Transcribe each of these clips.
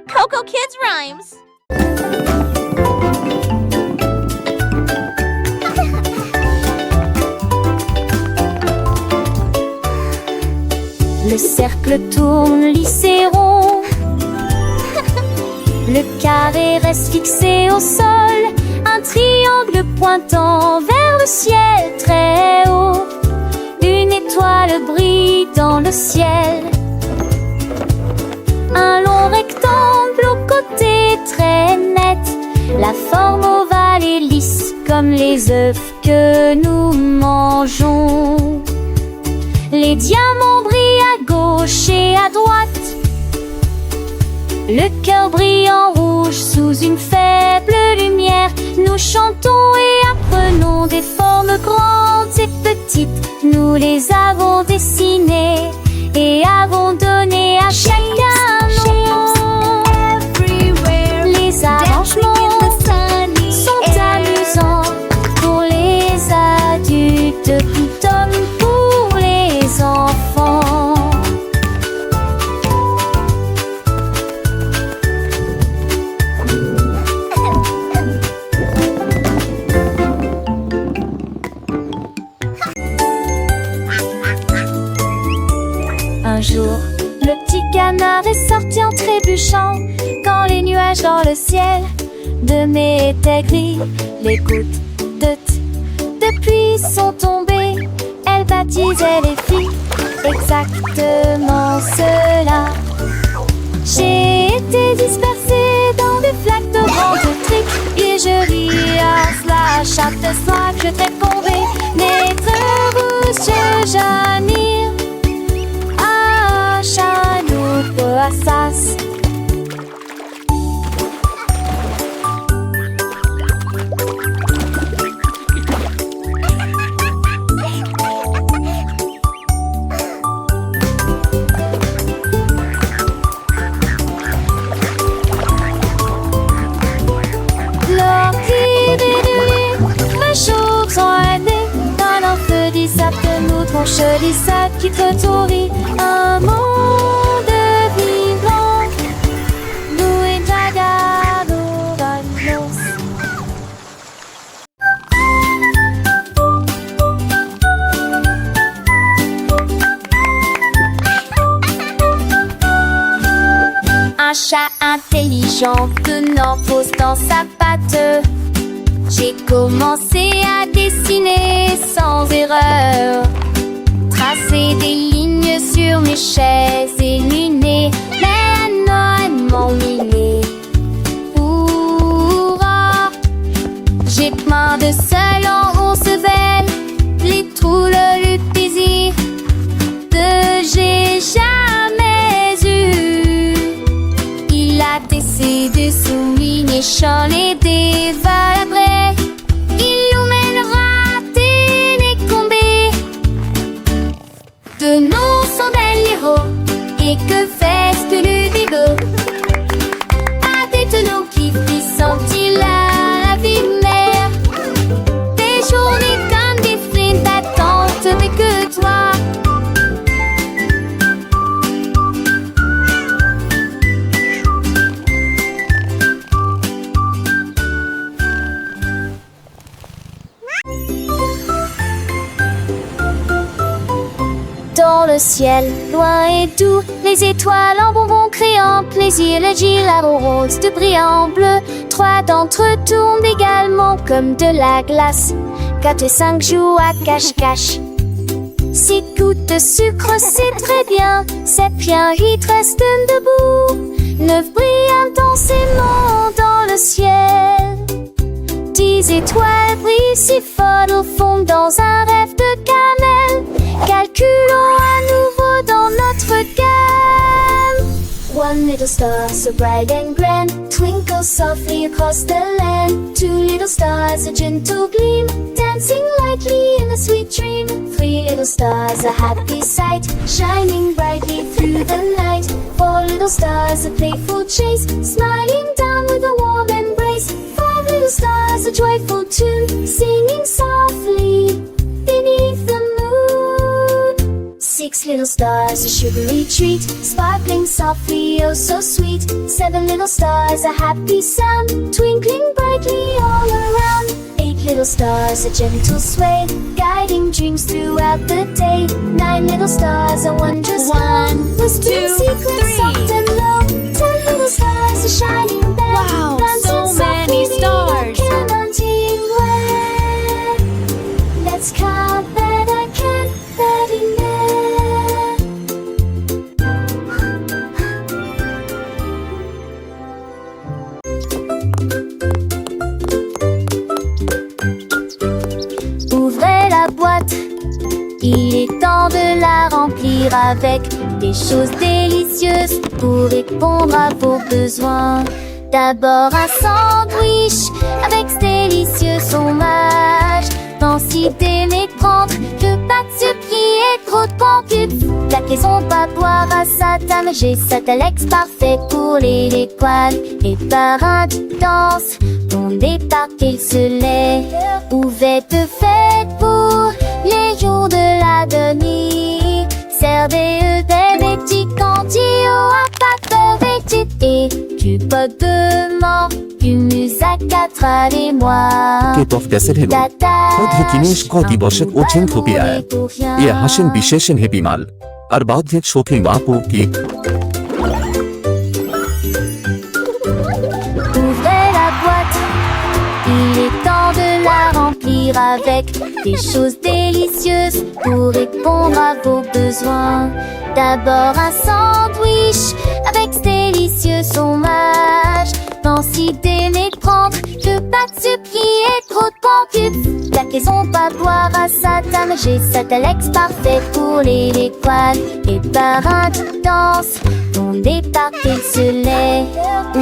Coco Kids Rhymes. Le cercle tourne, lycée rond. Le carré reste fixé au sol. Un triangle pointant vers le ciel très haut. Une étoile brille dans le ciel. Un long rectangle au côté très net. La forme ovale est lisse comme les œufs que nous mangeons. Les diamants brillent à gauche et à droite. Le cœur brille en rouge sous une faible lumière. Nous chantons et apprenons des formes grandes et petites. Nous les avons dessinées et avons donné à chacun nom. Les arrangements sont amusants pour les adultes tout comme pour les enfants. Un jour, le petit canard est sorti en trébuchant. Quand les nuages dans le ciel de mai étaient gris, les gouttes de pluie sont tombées. Elles baptisaient les filles, exactement cela. J'ai été dispersée dans des flaques de vent électrique et je ris à cela chaque fois que je t'ai tombé. N'être rouge, j'admire. Chanou Boassas. Je lis ça qui te tourit. Un monde vivant. Nous et Jagado Vanos. Un chat intelligent tenant pose dans sa patte. J'ai commencé à dessiner sans erreur. Tracer des lignes sur mes chaises illuminées. Mais non, m'ennuyer. Pourra. J'ai plein de seuls en Roosevelt. Les trous, le plaisir que j'ai jamais eu. Il a tessé de souligner champs et des valabrés. Il nous mènera télécombés. De nous sont des héros. Et que fait-ce que le bigot? À des tonneaux qui frissent-ils à la vie mère? Des journées comme des frites d'attente, mais que toi. Dans le ciel, loin et doux, les étoiles en bonbons créant plaisir, les gilets roses de brillant bleu. 3 d'entre eux tournent également comme de la glace. 4 et 5 jouent à cache-cache. 6 gouttes de sucre, c'est très bien. 7 bien, 8 restent debout. 9 brillent intensément dans le ciel. 10 étoiles brillent si fort au fond dans un rêve de cannelle. Calculons à nouveau dans notre gamme. One little star so bright and grand twinkles softly across the land. 2 little stars, a gentle gleam, dancing lightly in a sweet dream. 3 little stars, a happy sight, shining brightly through the night. 4 little stars, a playful chase, smiling down with a warm embrace. 5 little stars, a joyful tune, singing softly beneath the moon. 6 6 little stars, a sugary treat, sparkling softly, oh so sweet. 7 little stars, a happy sound, twinkling brightly all around. 8 little stars, a gentle sway, guiding dreams throughout the day. 9 little stars, a wondrous One, whispering two, secrets three. soft and low. 10 little stars, a shining bell, Wow, dancing so many softly, stars. counting where. Let's count that I can, that in there. Ouvrez la boîte, il est temps de la remplir avec des choses délicieuses pour répondre à vos besoins. D'abord un sandwich avec ce délicieux fromage. Densité mais prendre que pas de sucre et trop de concubes. La maison va boire à sa table, j'ai Satalex parfait pour les poils. Et par un qui danse, on départ qu'il se lève. Ouvette faite pour les jours de la demi. Servez des petits candios à pâte vêtue et du pot de mort, humus à 4 et moi. Get-off দেশের প্রতিদিনই স্কটি বসত ওছেন থপিয়ায় ইয়ে হাসেন বিশেষণ হেপিমাল আর বাধ্যের শোকে মাপো কি Ouvrez la boîte, il est temps de la remplir avec des choses délicieuses pour répondre à vos besoins. D'abord un sandwich avec ce délicieux fromage. Densité mais prendre que pas de sucre et trop de concubes. La maison va boire à sa table, j'ai Satalex parfait pour les poils. Et par un qui danse, on départ qu'il se lève.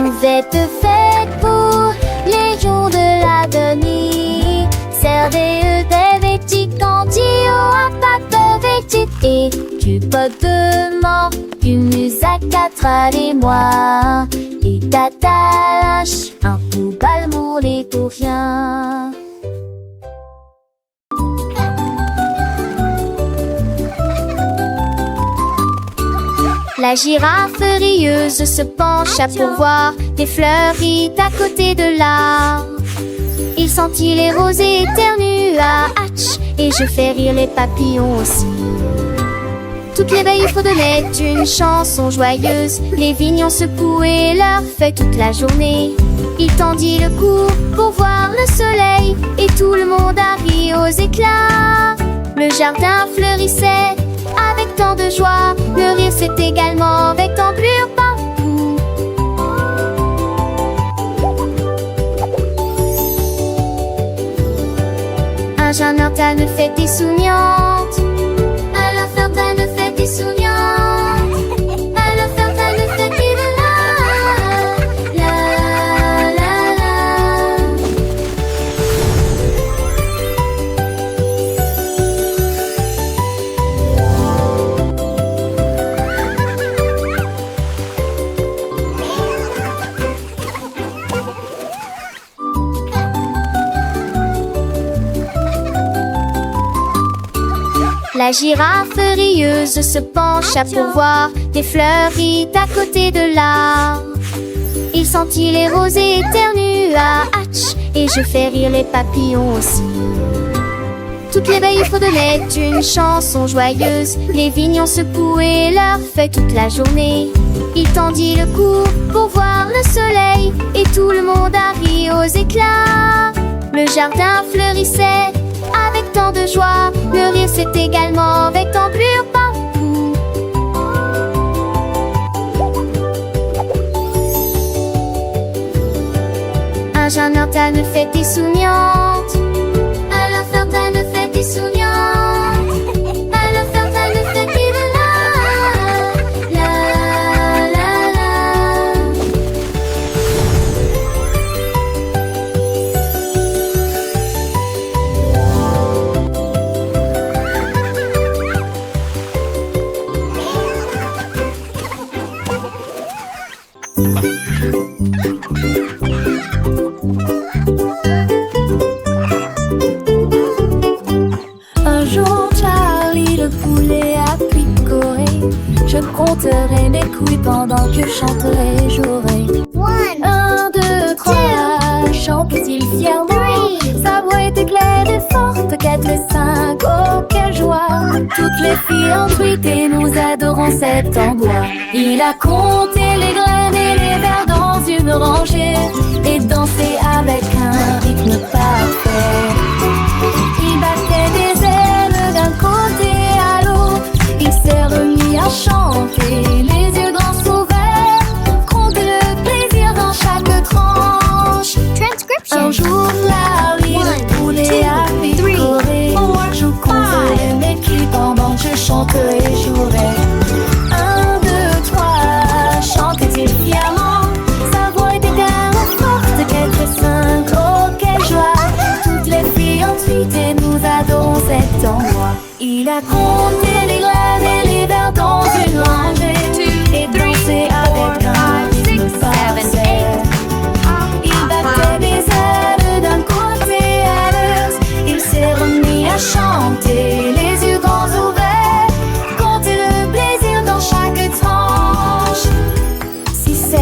Ouvette faite pour les jours de la demi. Servez des petits candios à pâte vêtue et du pot de mort, humus à 4 et moi. Et t'attaches un coup balmoulé pour rien. La girafe rieuse se penche à pourvoir des fleuries à côté de l'arbre. Il sentit les rosées éternues à Hatch et je fais rire les papillons aussi. Toutes les veilles fredonnaient une chanson joyeuse. Les vignons secouaient leurs feuilles toute la journée. Il tendit le cou pour voir le soleil et tout le monde a ri aux éclats. Le jardin fleurissait avec tant de joie. Le rire s'est également avec d'ampleur partout. Un jeune ortane fait des souriantes. Alors Ferdinand fait des souriantes. Alors Ferdinand fait des la la la la. La girafe rieuse se penche à pourvoir des fleuries à côté de l'arbre. Il sentit les rosées éternues à Hatch et je fais rire les papillons aussi. Toutes les veilles fredonnaient une chanson joyeuse. Les vignons secouaient leurs feuilles toute la journée. Il tendit le cou pour voir le soleil et tout le monde a ri aux éclats. Le jardin fleurissait avec tant de joie. Le rire s'est également avec ampleur partout. Un jeune ortane fait des souriantes. Alors Ferdinand fait des souriantes. Alors Ferdinand fait des la la la la. Un jour, Charlie le poulet a picolé. compterai mes couilles pendant que je chanterai et jouerai. 1, 2, 3, chante-t-il fièrement. Sa voix était claire et forte. 4 et 5, oh quelle joie. Toutes les filles en truite et nous adorons cet endroit. Il a compté les graines et les vers dans une rangée et dansé avec un rythme parfait. Il battait des ailes d'un côté à l'autre. Il s'est remis à chanter, les yeux grands ouverts. Compte le plaisir dans chaque tranche. Un jour Larry, le poulet a picoré. Je compterai mes culs pendant que je chanterai et jouerai. 1, 2, 3, chante-t-il fièrement. Sa voix était tellement forte. 4 et 5, oh quelle joie. Toutes les filles ensuite et nous adorons cet endroit. Il a compté les graines et les vers dans une rangée et dansé avec un rythme parfait. Il battait des ailes d'un côté à l'autre. Il s'est remis à chanter, les yeux grands ouverts. Compter le plaisir dans chaque tranche. 6, 7,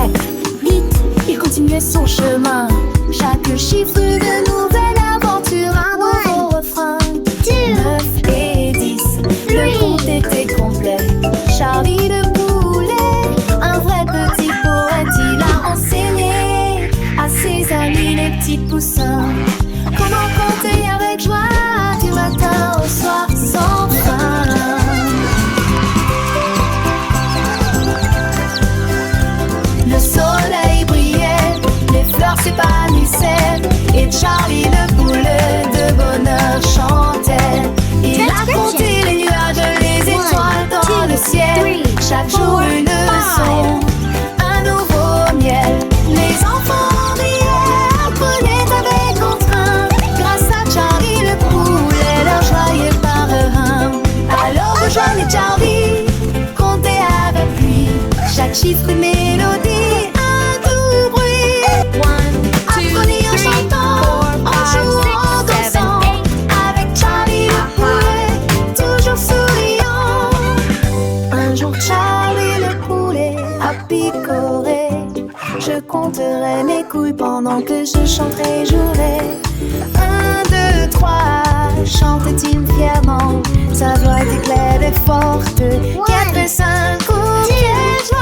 8, il continuait son chemin. Chaque chiffre de nouvelle aventure, un nouveau refrain. 9 et 10, le compte était complet. Charlie le poulet, un vrai petit poète, il a enseigné à ses amis les petits poussins comment compter avec joie du matin au soir sans fin. Le soleil brillait, les fleurs s'épanouissaient et Charlie le poulet de bonheur chantait. Il a compté les nuages, les étoiles dans le ciel. Chaque jour une leçon, un nouveau miel. Les enfants riaient, apprenaient avec entrain. Grâce à Charlie le poulet, leur joie est par un. Alors rejoignez Charlie, comptez avec lui. Chaque chiffre une mélodie, un doux bruit. Apprenez en chantant, en jouant, en dansant. Avec Charlie le poulet, toujours souriant. Un jour Charlie le poulet a picoré. Je compterai mes couilles pendant que je chanterai et jouerai. 1, 2, 3, chante-t-il fièrement. Sa voix était claire et forte. 4 et 5, oh quelle joie.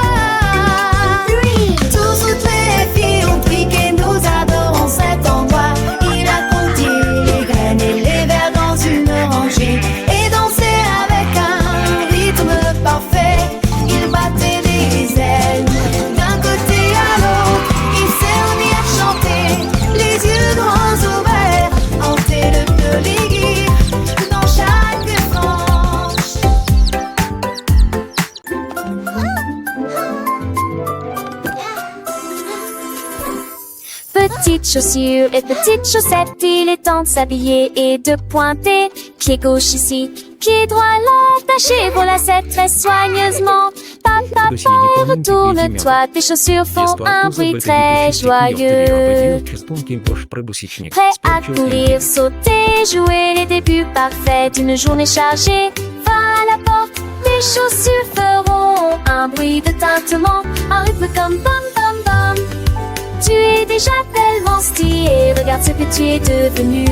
Tous, toutes les filles ont piqué, nous adorons cet endroit. Il a compté les graines et les vers dans une rangée et dansé avec un rythme parfait. Il battait des ailes d'un côté à l'autre. Il s'est remis à chanter, les yeux grands ouverts. Hanter le plaisir dans chaque tranche. Petites chaussures et petites chaussettes, il est temps de s'habiller et de pointer. Pied gauche ici, pied droit là, attaché vos lacets très soigneusement. Papa, retourne-toi, tes chaussures font un bruit très joyeux. Prêt à courir, sauter, jouer les débuts parfaits d'une journée chargée. Va à la porte, tes chaussures feront un bruit de tintement, un rythme comme bam bam bam. Tu es déjà tellement stylé, regarde ce que tu es devenu.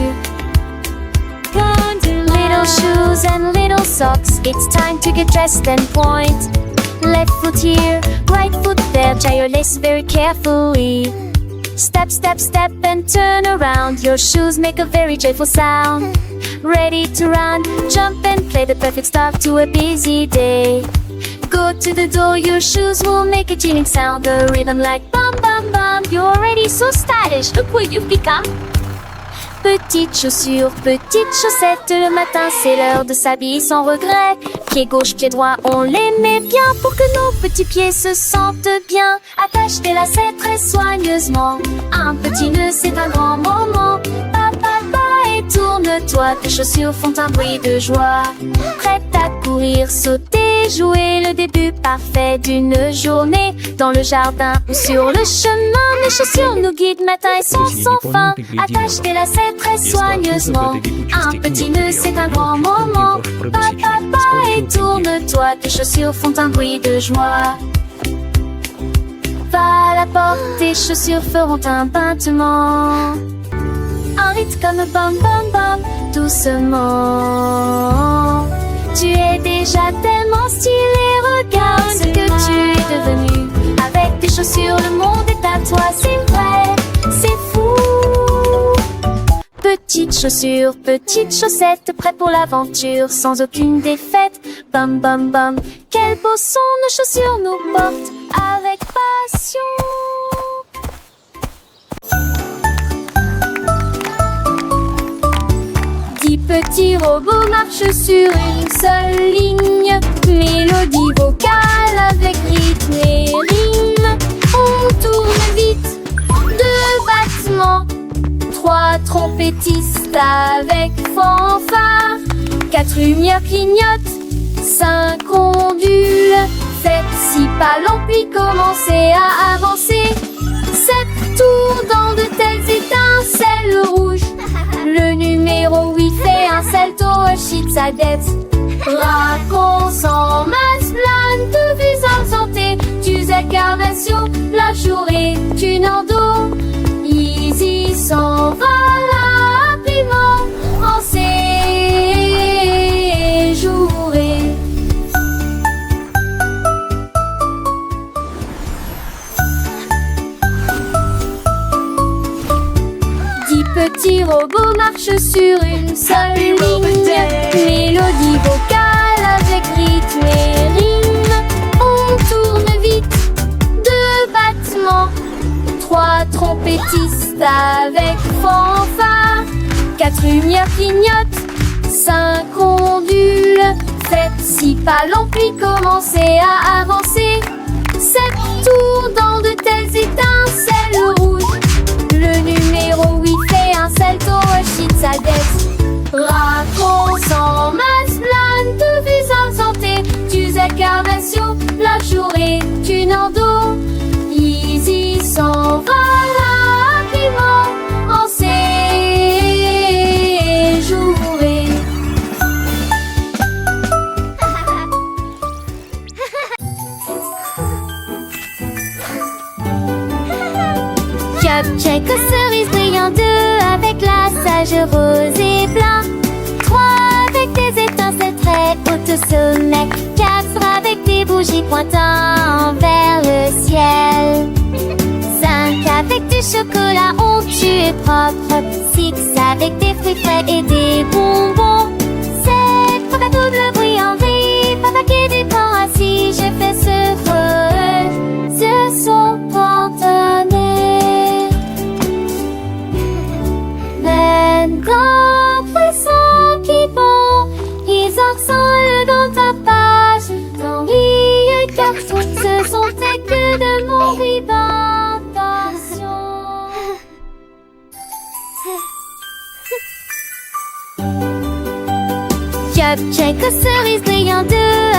Little shoes and little socks, it's time to get dressed and point. Left foot here, right foot there, tie your lace very carefully. Step, step, step and turn around, your shoes make a very joyful sound. Ready to run, jump and play, the perfect start to a busy day. Go to the door, your shoes will make a chilling sound, a rhythm like bum bum bum. You're already so stylish, look what you've become. Petites chaussures, petites chaussettes, le matin c'est l'heure de s'habiller sans regret. Pied gauche, pied droit, on les met bien pour que nos petits pieds se sentent bien. Attache tes lacets très soigneusement, un petit nœud c'est un grand moment. Papa et tourne tourne-toi, tes chaussures font un bruit de joie. Prête à courir, sauter, jouer le début parfait d'une journée. Dans le jardin ou sur le chemin, mes chaussures nous guident matin et soir sans fin. Attache tes lacets très soigneusement. Un petit nœud, c'est un grand moment. Papa, et tourne-toi, tes chaussures font un bruit de joie. Va à la porte, tes chaussures feront un battement. Un rythme comme bam bam bam, doucement. Tu es déjà tellement stylé, regarde ce que tu es devenu. Avec tes chaussures, le monde est à toi, c'est vrai, c'est fou. Petites chaussures, petites chaussettes, prêtes pour l'aventure, sans aucune défaite. Bam bam bam, quel beau son nos chaussures nous portent avec passion. 10 petits robots marchent sur une seule ligne. Mélodie vocale avec rythme et rime. On tourne vite, 2 battements, 3 trompettistes avec fanfare, 4 lumières clignotent, 5 ondules. Faites 6 pas longs puis commencez à avancer. 7 tours dans de telles étincelles rouges. Le numéro 8 fait un salto, achète sa dette. Raconte en masse, plane de visage santé. Tu incarnation, la journée, tu n'en dos. Easy s'en va rapidement en séjouré. Petits robots marchent sur une seule ligne. Mélodie vocale avec rythme et rime. On tourne vite, 2 battements, 3 trompettistes avec fanfare, 4 lumières clignotent, 5 ondules. Faites 6 pas longs puis commencez à avancer. 7 tours dans de telles étincelles rouges. Le numéro 8 fait un salto, achète sa dette. Raconte en masse, plane de visage santé. Tu incarnation, la journée, tu n'en dos. Easy s'en va rapidement en séjouré. Check cerise brillant, 2 avec la sage rose et blanc, 3 avec des étincelles très hautes au sommet, 4 avec des bougies pointant vers le ciel, 5 avec du chocolat onctueux et propre, 6 avec des fruits frais et des bonbons, 7 papa double bruit en vie, papa qui dépend assis, je fais ce son spontané. D'un poisson qui bond, ils ensemble dans ta page. Dans les cartons, ce sont tes que de mon d'intention. Check cerise brillant, 2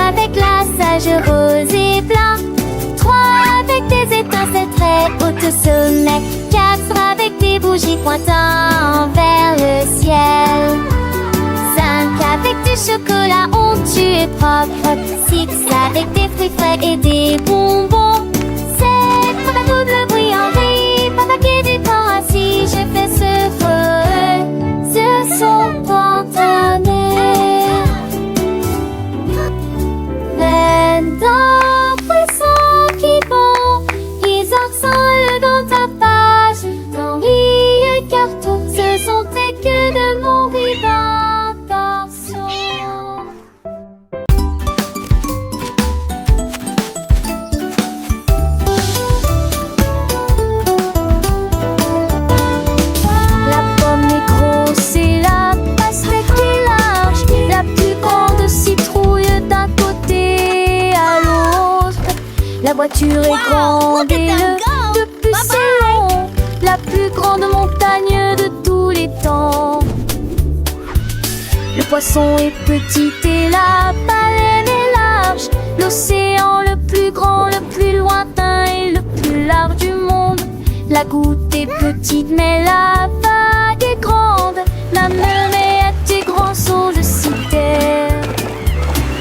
avec la sage rose et blanc, 3 avec des étincelles très hautes au sommet, 4 avec des bougies pointant vers le ciel, 5 avec du chocolat onctueux et propre, 6 avec des fruits frais et des bonbons, 7 papa double bruit en vie, papa qui dépend assis, je fais ce son spontané. D'un poisson qui bond, ils ensemble dans ta page. Dans les cartons, ce sont tes que de mon d'intention. La pomme est grosse et la pastèque est large. La plus grande citrouille d'un côté à l'autre. La voiture est grande et le plus c'est long. La plus grande montagne de tous les temps. Le poisson est petit et la baleine est large. L'océan le plus grand, le plus lointain et le plus large du monde. La goutte est petite mais la vague est grande. La mer est un grand saut de citerre.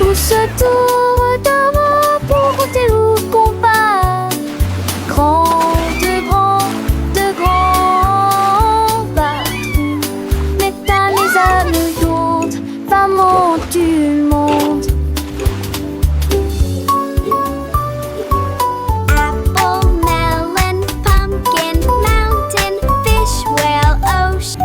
Où se tourne d'avant pour voter ou combat. De grands bateaux. Métal les âmes lourdes, femmes du monde. Apple, melon, pumpkin, mountain, fish, whale, ocean.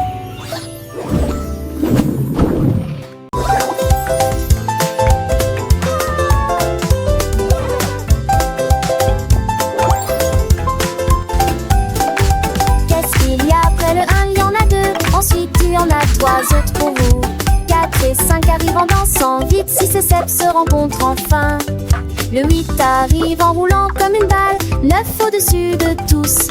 Qu'est-ce qu'il y a après le 1? Il y en a 2. Ensuite il y en a 3 autres pour vous. 4 et 5 arrivent en dansant vite. 6 et 7 se rencontrent enfin. Le 8 arrive en roulant comme une balle. 9 au-dessus de tous.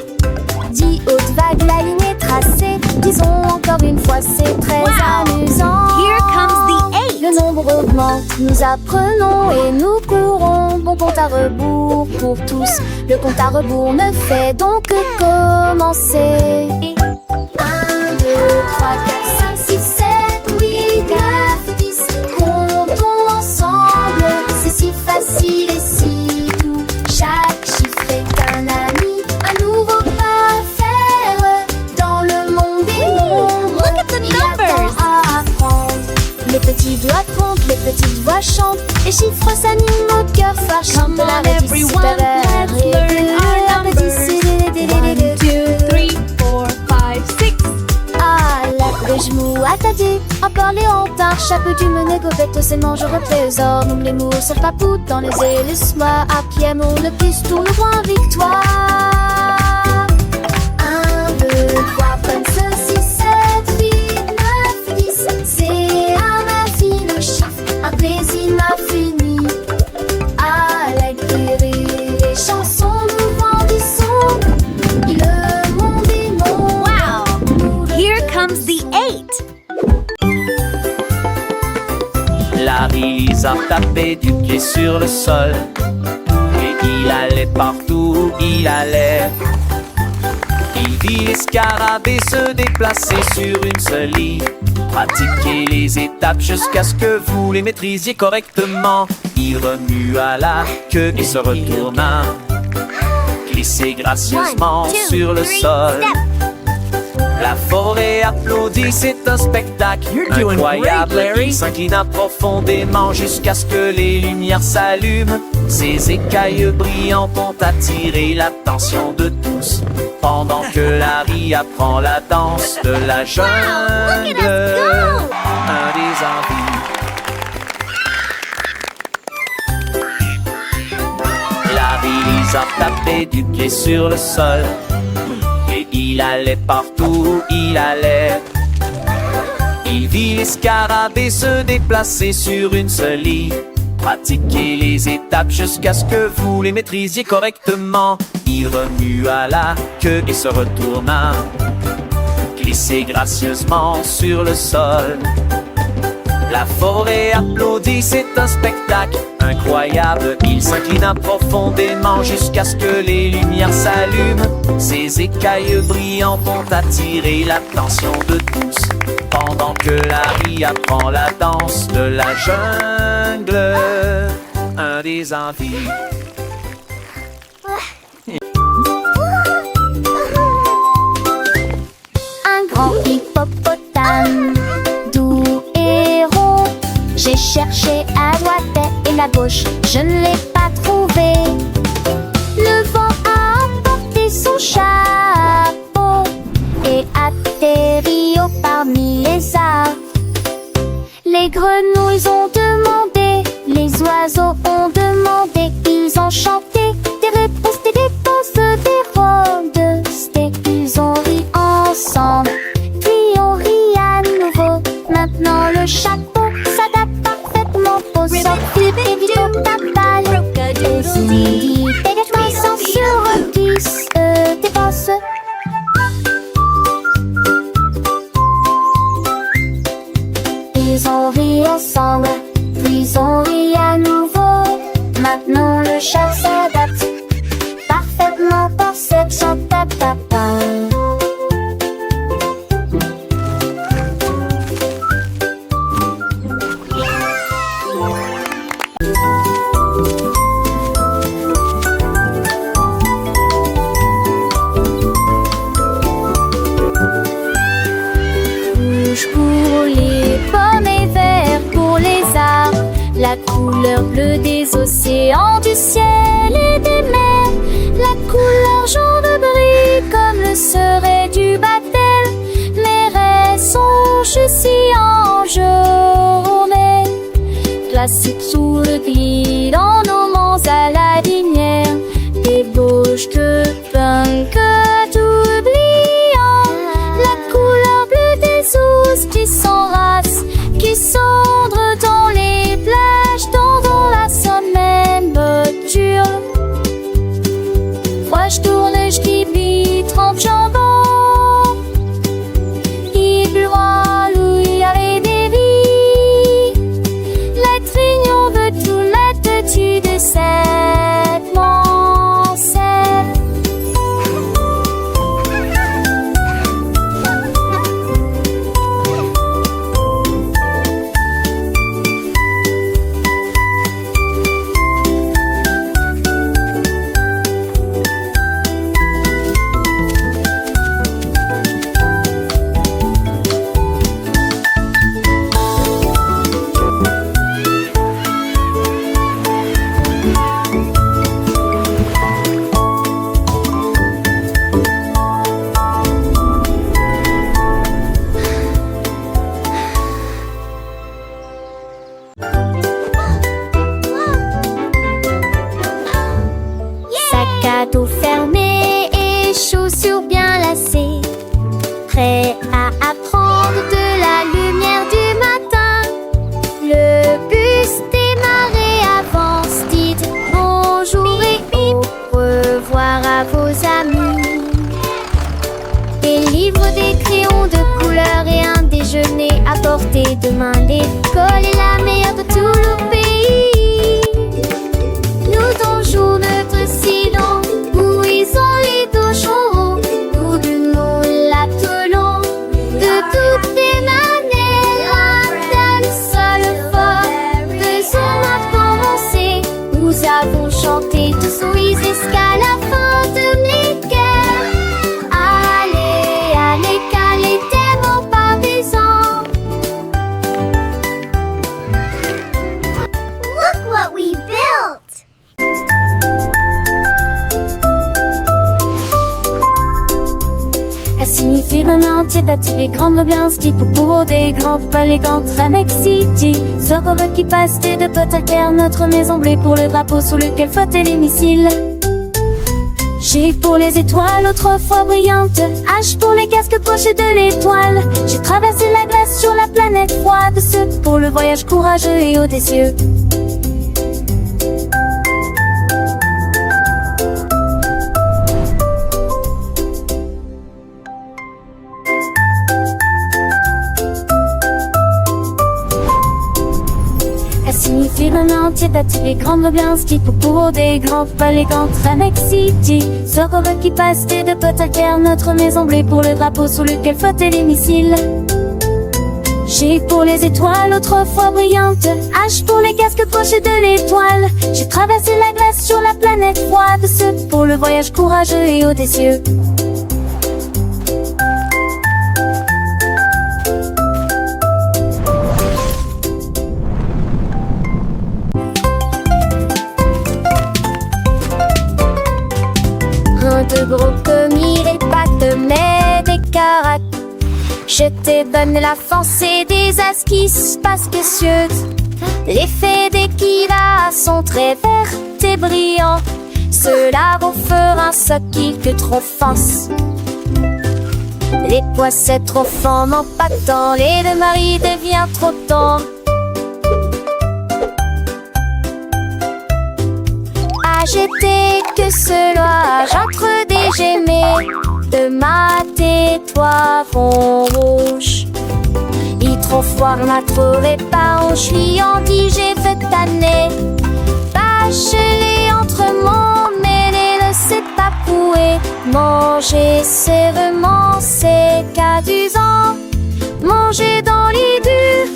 10 hautes vagues, la ligne est tracée. Disons encore une fois, c'est très amusant. Here comes the 8. Le nombre augmente, nous apprenons et nous courons. Bon compte à rebours pour tous. Le compte à rebours ne fait donc que commencer. 1, 2, 3, 4, 5, 6, 7, 8, 9, 10. Comptons ensemble, c'est si facile et si doux. Chaque chiffre est un ami, un nouveau pas à faire. Dans le monde des nombres, Look at the il y a numbers. tant à apprendre. Les petits doigts comptent, les petites voix chantent. Les chiffres s'animent au cœur fâchant. Come on, La rédit everyone, supérieure let's et learn our numbers. 1, 2, 3, 4, 5, 6. Ah, la des genoux attardés, encore les hantards, chapeau du mené, gobette, c'est manger au trésor. Nous les mots, se papoutent dans les ailes, laisse-moi à pied, mon le plus tourne le point victoire. 1, 2, 3, 5, 6, 7, 8, 9, 10. C'est un infini chiffre, un plaisir infini. À l'acquérir les chansons, nous grandissons. Le monde est mon. Wow! Here comes the 8. Larry a tapé du pied sur le sol et il allait partout où il allait. Il vit les scarabées se déplacer sur une seule ligne. Pratiquez les étapes jusqu'à ce que vous les maîtrisiez correctement. Il remua la queue et se retourna. Glissez gracieusement 1, 2, sur le 3, sol. step. La forêt applaudit, c'est un spectacle incroyable. Il s'inclina profondément jusqu'à ce que les lumières s'allument. Ses écailles brillantes ont attiré l'attention de tous. Pendant que Larry apprend la danse de la jungle, look at us go! un des envies. Larry a tapé du pied sur le sol. Et il allait partout où il allait. Il vit les scarabées se déplacer sur une seule ligne. Pratiquez les étapes jusqu'à ce que vous les maîtrisiez correctement. Il remua la queue et se retourna. Glissez gracieusement sur le sol. La forêt applaudit, c'est un spectacle incroyable. Il s'inclina profondément jusqu'à ce que les lumières s'allument. Ses écailles brillantes ont attiré l'attention de tous. Pendant que Larry apprend la danse de la jungle, un des envies. Un grand hippopotame, doux et rond. J'ai cherché à droite et à gauche, je ne l'ai pas trouvé. Le vent a apporté son chapeau et atterri au parmi les arbres. Les grenouilles ont demandé, les oiseaux ont demandé, ils ont chanté des réponses, des dépenses, des rôdes. Ils ont ri ensemble, puis on rit à nouveau. Maintenant le chapeau s'adapte parfaitement au sort du tapal. Et Cindy dégagement sans sur qui se dépasse. Ils ont ri l'océan, du ciel et des mers. La couleur jaune brille comme le serait du baptême. Mes rêves sont si en journée. Classique sous le gris dans nos monts à la lumière. Des bouches de punk tout brillant. La couleur bleue des ours qui s'enracent, qui cendrent dans les plages, dans la semaine me dure. Moi je tourne, je vis, trempe jambon. Il bloie, il y avait des vies. La trignon veut tout mettre dessus de cette mancelle. Sac à dos fermé et chaussures bien lacées, prêt à apprendre de la lumière du matin. Le bus démarré avance, dites bonjour et au revoir à vos amis. Des livres, des crayons de couleur et un déjeuner à portée de main. L'école est la meilleure de tout le pays. Nous donjons notre silence, où ils ont les dos chauds. Nous nous l'attelons de toutes les manières. Un tel seul fort, faisons maintenant commencer. Nous avons chanté tous oui jusqu'à la fin de mes guerres. Allez, allez, calez tes mots pas baisants. Look what we built! Elle signifie vraiment entier bâti les grandes ambiances qui pour des grands palais contre Annex City. Ce robot qui passe de potes à terre, notre maison bleue pour le drapeau sous lequel flottait les missiles. G pour les étoiles autrefois brillantes, H pour les casques pochés de l'étoile. J'ai traversé la glace sur la planète froide, ce pour le voyage courageux et audacieux. Signifie vraiment entier bâti les grandes ambiances qui pour des grands palais contre Annex City. Ce robot qui passe de potes à terre, notre maison bleue pour le drapeau sous lequel flottaient les missiles. G pour les étoiles autrefois brillantes, H pour les casques pochés de l'étoile. J'ai traversé la glace sur la planète froide, ce pour le voyage courageux et audacieux. De gros commis, les pattes, mais des caracs. Je te donne la foncée des as qui se passent précieuses. L'effet des kivas sont très verts et brillants. Cela vous fera un soquille que trop fonce. Les poissets trop fins n'ont pas de temps, les deux maris deviennent trop tendres. J'étais que cela, j'entre des gemets de ma tais-toi fond rouge. Il trop froid, m'a trouvé pas, je suis anti, j'ai fait tanner. Bachelé entre mon mêlé, ne sait pas pouer. Manger sévèrement, c'est cadusant. Manger dans les durs,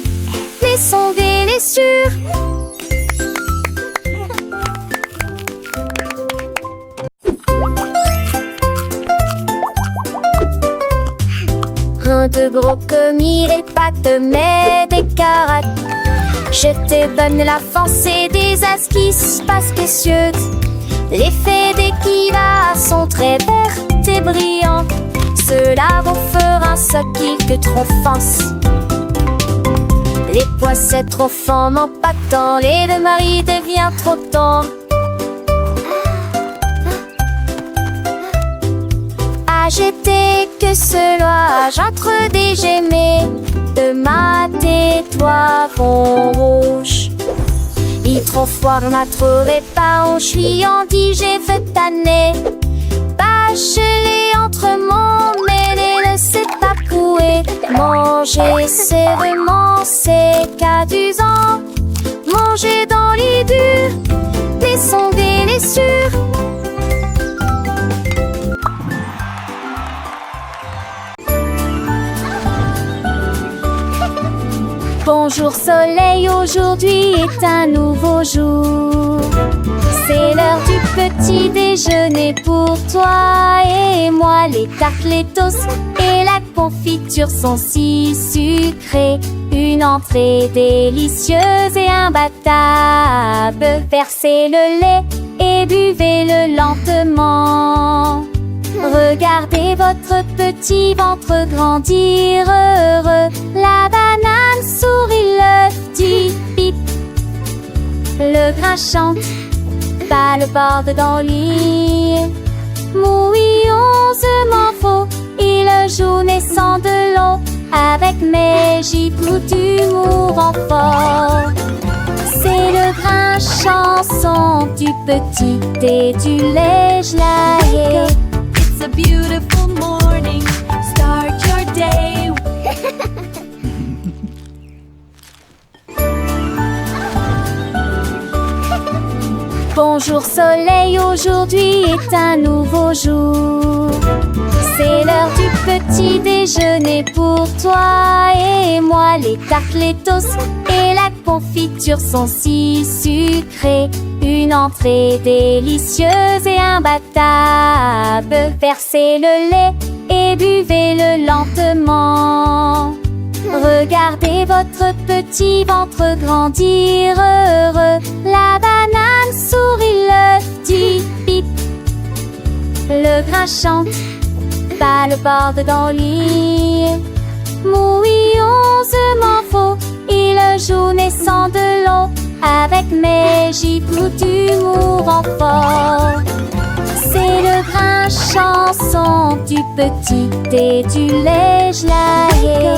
les sonder les sûrs. De gros commis, les pattes, mais des caracs. Je te donne la force et des esquisses pas spécieuses. Les faits d'équiva sont très vertes et brillantes. Cela vous fera ce qu'il que trop force. Les poissons trop forts n'ont pas de temps. Les deux maris devient trop tard. Agité que cela j'entre des gemets. De ma tais-toi vont rouge. Il trop froid m'a trouvé pas en chouillant dit j'ai fait tanner. Bachelé entre mon mêlé ne sait pas couer. Manger c'est vraiment c'est cadusant. Manger dans les durs, les sons délicieux. Bonjour soleil, aujourd'hui est un nouveau jour. C'est l'heure du petit déjeuner pour toi et moi. Les tartes, les toasts et la confiture sont si sucrées. Une entrée délicieuse et imbattable. Versez le lait et buvez-le lentement. Regardez votre petit ventre grandir heureux. La banane sourit, l'œuf dit pip. Le grain chante, pas le bord dans le lit. Mouillonsement faux, il joue naissant de l'eau. Avec mes gibes d'humour en fort. C'est le grain chanson du petit et du lait gelé. It's a beautiful morning. Start your day. Bonjour soleil, aujourd'hui est un nouveau jour. C'est l'heure du petit déjeuner pour toi et moi. Les tartes, les toasts et la confiture sont si sucrées. Une entrée délicieuse et imbattable. Versez le lait et buvez-le lentement. Regardez votre petit ventre grandir heureux. La banane sourit, l'œuf dit pip. Le grain chante, pas le bord dans le lit. Mouillonsement faux, il joue naissant de l'eau. Avec mes gibes d'humour en fort. C'est le grain chanson du petit et du lait gelé.